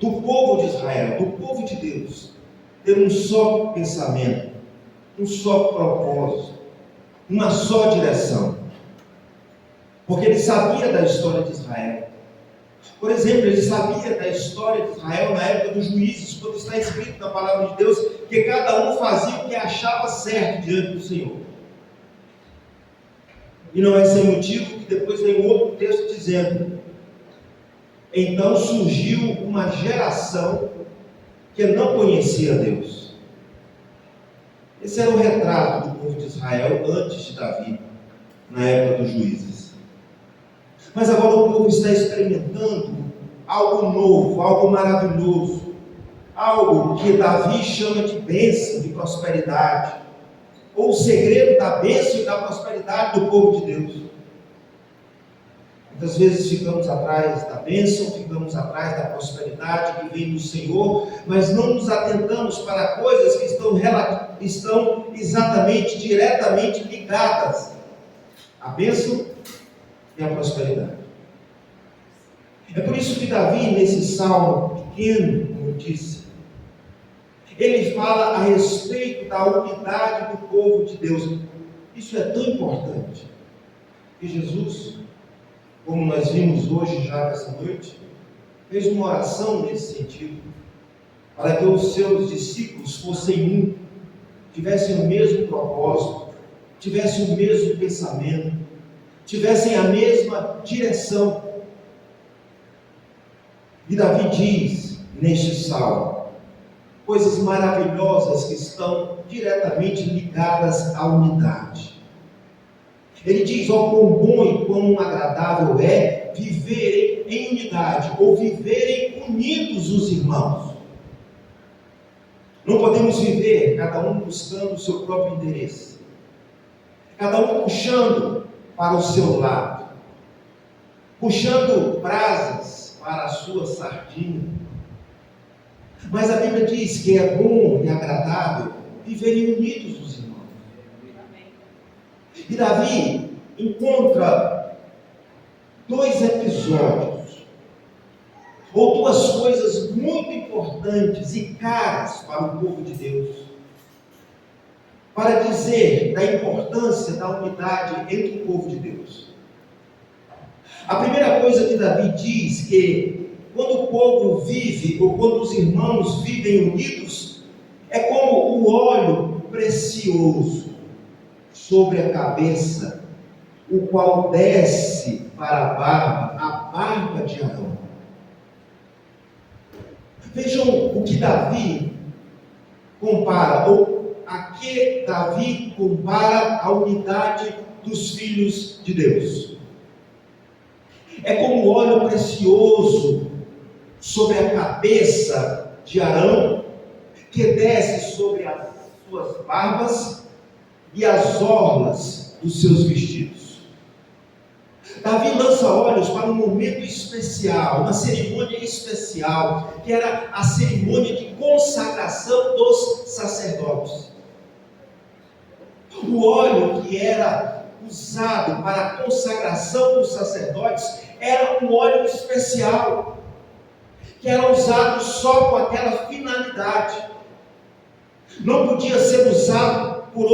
do povo de Israel, do povo de Deus, ter um só pensamento, um só propósito, uma só direção. Porque ele sabia da história de Israel. Por exemplo, ele sabia da história de Israel na época dos juízes, quando está escrito na palavra de Deus, que cada um fazia o que achava certo diante do Senhor. E não é sem motivo que depois vem outro texto dizendo: então surgiu uma geração que não conhecia Deus. Esse era o retrato do povo de Israel antes de Davi, na época dos juízes. Mas agora o povo está experimentando algo novo, algo maravilhoso, algo que Davi chama de bênção, de prosperidade, ou o segredo da bênção e da prosperidade do povo de Deus. Muitas vezes ficamos atrás da bênção, ficamos atrás da prosperidade que vem do Senhor, mas não nos atentamos para coisas que estão exatamente, diretamente ligadas à bênção e à prosperidade. É por isso que Davi, nesse salmo pequeno, como eu disse, ele fala a respeito da unidade do povo de Deus. Isso é tão importante que Jesus, como nós vimos hoje já nessa noite, fez uma oração nesse sentido, para que os seus discípulos fossem um, tivessem o mesmo propósito, tivessem o mesmo pensamento, tivessem a mesma direção. E Davi diz neste salmo coisas maravilhosas que estão diretamente ligadas à unidade. Ele diz: ó, quão bom e quão agradável é viverem em unidade, ou viverem unidos os irmãos. Não podemos viver cada um buscando o seu próprio interesse, cada um puxando para o seu lado, puxando brasas para a sua sardinha. Mas a Bíblia diz que é bom e agradável viverem unidos os irmãos. E Davi encontra dois episódios, ou duas coisas muito importantes e caras para o povo de Deus, para dizer da importância da unidade entre o povo de Deus. A primeira coisa que Davi diz que quando o povo vive, ou quando os irmãos vivem unidos, é como o óleo precioso sobre a cabeça, o qual desce para a barba de Arão. Vejam o que Davi compara, ou a que Davi compara a unidade dos filhos de Deus. É como óleo precioso sobre a cabeça de Arão, que desce sobre as suas barbas e as orlas dos seus vestidos. Davi lança olhos para um momento especial, uma cerimônia especial, que era a cerimônia de consagração dos sacerdotes. O óleo que era usado para a consagração dos sacerdotes era um óleo especial, que era usado só com aquela finalidade. Não podia ser usado por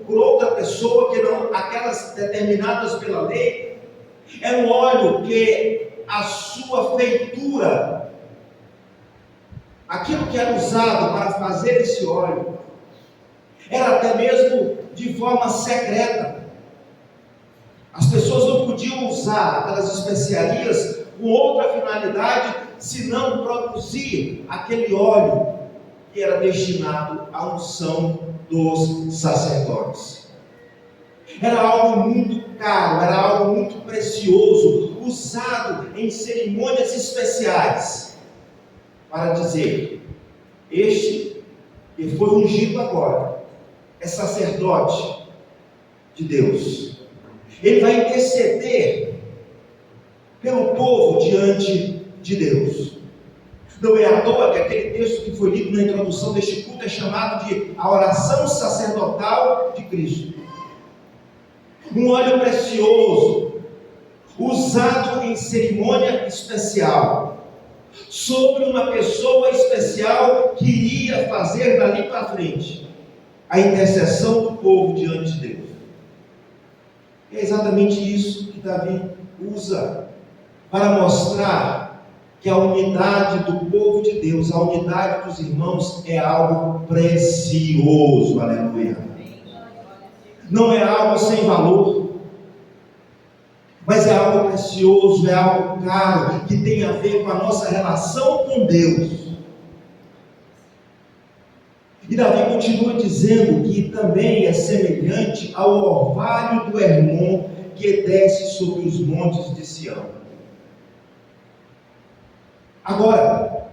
outra pessoa que não aquelas determinadas pela lei. Era um óleo que a sua feitura, aquilo que era usado para fazer esse óleo, era até mesmo de forma secreta. As pessoas não podiam usar aquelas especiarias com outra finalidade, senão produzir aquele óleo que era destinado à unção dos sacerdotes. Era algo muito caro, era algo muito precioso, usado em cerimônias especiais, para dizer: este que foi ungido agora é sacerdote de Deus. Ele vai interceder pelo povo diante de Deus. Não é à toa que aquele texto que foi lido na introdução deste culto é chamado de a oração sacerdotal de Cristo. Um óleo precioso, usado em cerimônia especial, sobre uma pessoa especial que iria fazer dali para frente a intercessão do povo diante de Deus. E é exatamente isso que Davi usa para mostrar que a unidade do povo de Deus, a unidade dos irmãos é algo precioso, aleluia. Não é algo sem valor, mas é algo precioso, é algo caro, que tem a ver com a nossa relação com Deus. E Davi continua dizendo que também é semelhante ao orvalho do Hermon que desce sobre os montes de Sião. Agora,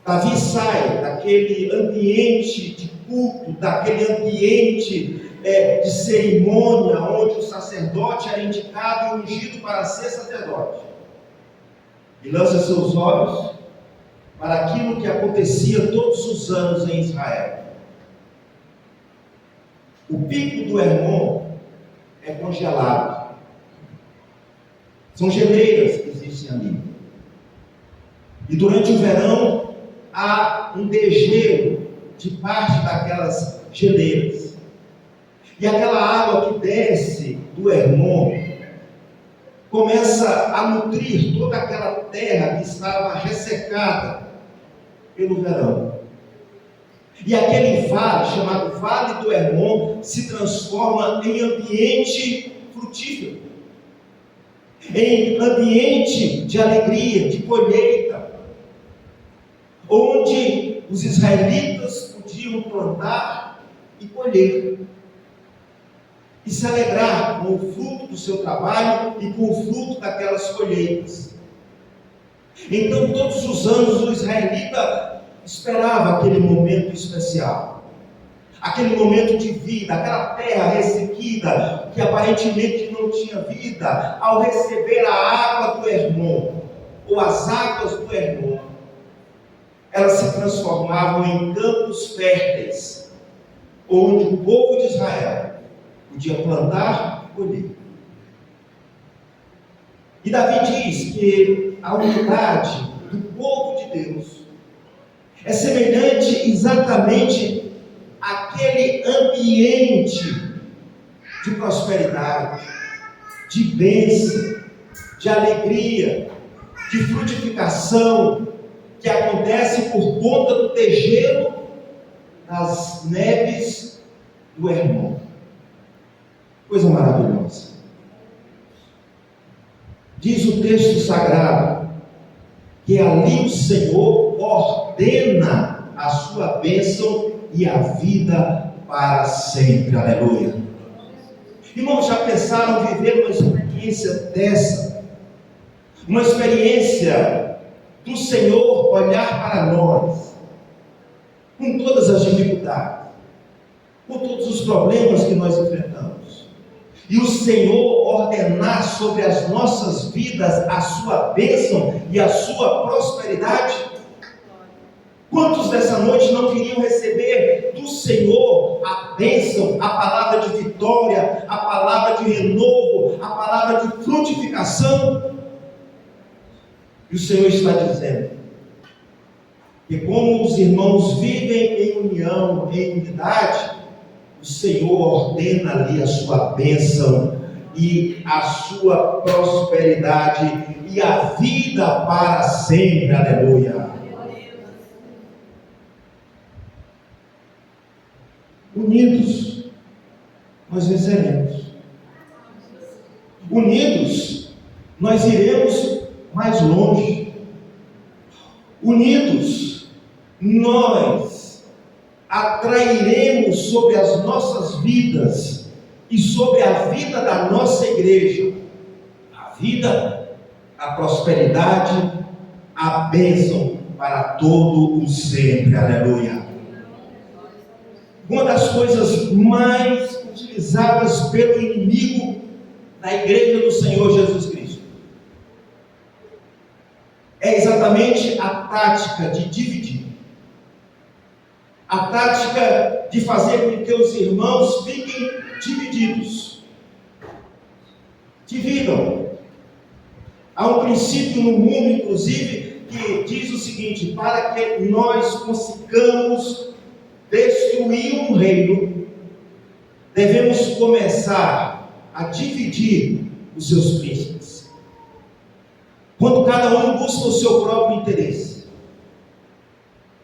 Davi sai daquele ambiente de culto, daquele ambiente de cerimônia, onde o sacerdote era indicado e ungido para ser sacerdote, e lança seus olhos para aquilo que acontecia todos os anos em Israel. O pico do Hermon é congelado. São geleiras que existem ali. E durante o verão há um degelo de parte daquelas geleiras. E aquela água que desce do Hermon começa a nutrir toda aquela terra que estava ressecada pelo verão. E aquele vale, chamado Vale do Hermon, se transforma em ambiente frutífero, em ambiente de alegria, de colheita, onde os israelitas podiam plantar e colher, e se alegrar com o fruto do seu trabalho e com o fruto daquelas colheitas. Então, todos os anos, o israelita esperava aquele momento especial, aquele momento de vida, aquela terra ressequida, que aparentemente não tinha vida, ao receber a água do Hermon, ou as águas do Hermon, elas se transformavam em campos férteis, onde o povo de Israel podia plantar e colher. E Davi diz que a unidade do povo de Deus é semelhante exatamente àquele ambiente de prosperidade, de bênção, de alegria, de frutificação, que acontece por conta do degelo das neves do Hermon. Coisa maravilhosa. Diz o texto sagrado que ali o Senhor ordena a sua bênção e a vida para sempre. Aleluia. Irmãos, já pensaram viver uma experiência dessa? Uma experiência do Senhor olhar para nós, com todas as dificuldades, com todos os problemas que nós enfrentamos, e o Senhor ordenar sobre as nossas vidas a sua bênção e a sua prosperidade? Quantos dessa noite não queriam receber do Senhor a bênção, a palavra de vitória, a palavra de renovo, a palavra de frutificação? E o Senhor está dizendo que como os irmãos vivem em união, em unidade, o Senhor ordena ali a sua bênção e a sua prosperidade e a vida para sempre. Aleluia. Unidos, nós venceremos. Unidos, nós iremos mais longe. Unidos, nós atrairemos sobre as nossas vidas e sobre a vida da nossa igreja a vida, a prosperidade, a bênção para todo o sempre. Aleluia. Uma das coisas mais utilizadas pelo inimigo na igreja do Senhor Jesus Cristo é exatamente a tática de dividir, a tática de fazer com que os irmãos fiquem divididos. Dividam. Há um princípio no mundo, inclusive, que diz o seguinte: para que nós consigamos destruir um reino, devemos começar a dividir os seus príncipes. Quando cada um busca o seu próprio interesse,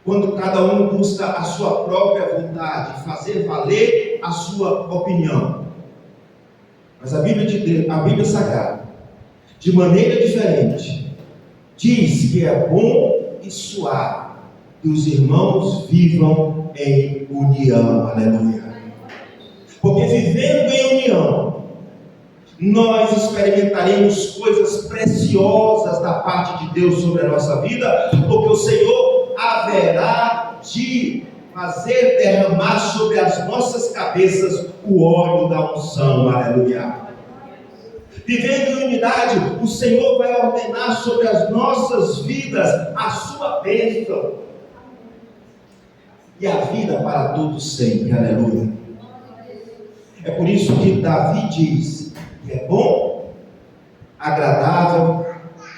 quando cada um busca a sua própria vontade, fazer valer a sua opinião. Mas a Bíblia de Deus, a Bíblia Sagrada, de maneira diferente, diz que é bom e suave que os irmãos vivam em união. Aleluia. Porque vivendo em união, nós experimentaremos coisas preciosas da parte de Deus sobre a nossa vida, porque o Senhor haverá de fazer derramar sobre as nossas cabeças o óleo da unção. Aleluia. Vivendo em unidade, o Senhor vai ordenar sobre as nossas vidas a sua bênção e a vida para todos sempre. Aleluia. É por isso que Davi diz que é bom, agradável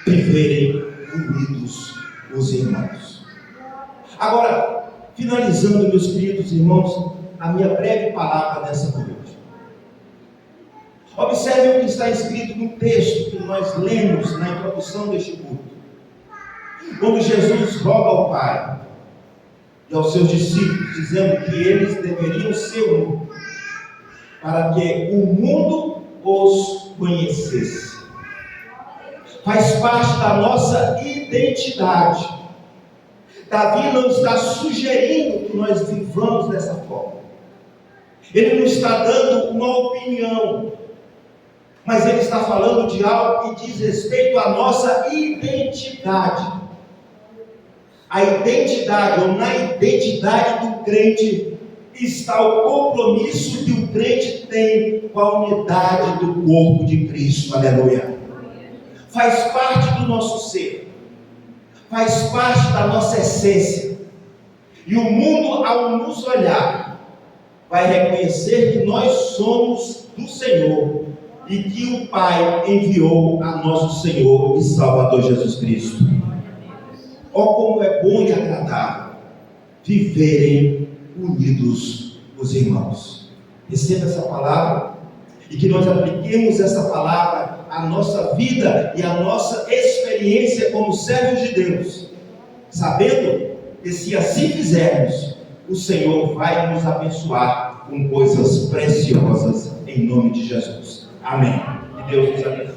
viverem unidos os irmãos. Agora, finalizando, meus queridos irmãos, a minha breve palavra dessa noite. Observe o que está escrito no texto que nós lemos na introdução deste culto. Quando Jesus roga ao Pai e aos seus discípulos, dizendo que eles deveriam ser um, para que o mundo os conhecesse. Faz parte da nossa identidade. Davi não está sugerindo que nós vivamos dessa forma. Ele não está dando uma opinião, mas ele está falando de algo que diz respeito à nossa identidade. A identidade, ou na identidade do crente, está o compromisso que o crente tem com a unidade do corpo de Cristo. Aleluia. Faz parte do nosso ser, faz parte da nossa essência. E o mundo, ao nos olhar, vai reconhecer que nós somos do Senhor e que o Pai enviou a nosso Senhor e Salvador Jesus Cristo. Ó, como é bom e agradável viverem unidos os irmãos. Receba essa palavra e que nós apliquemos essa palavra à nossa vida e à nossa experiência como servos de Deus, sabendo que se assim fizermos, o Senhor vai nos abençoar com coisas preciosas em nome de Jesus. Amém. Que Deus nos abençoe.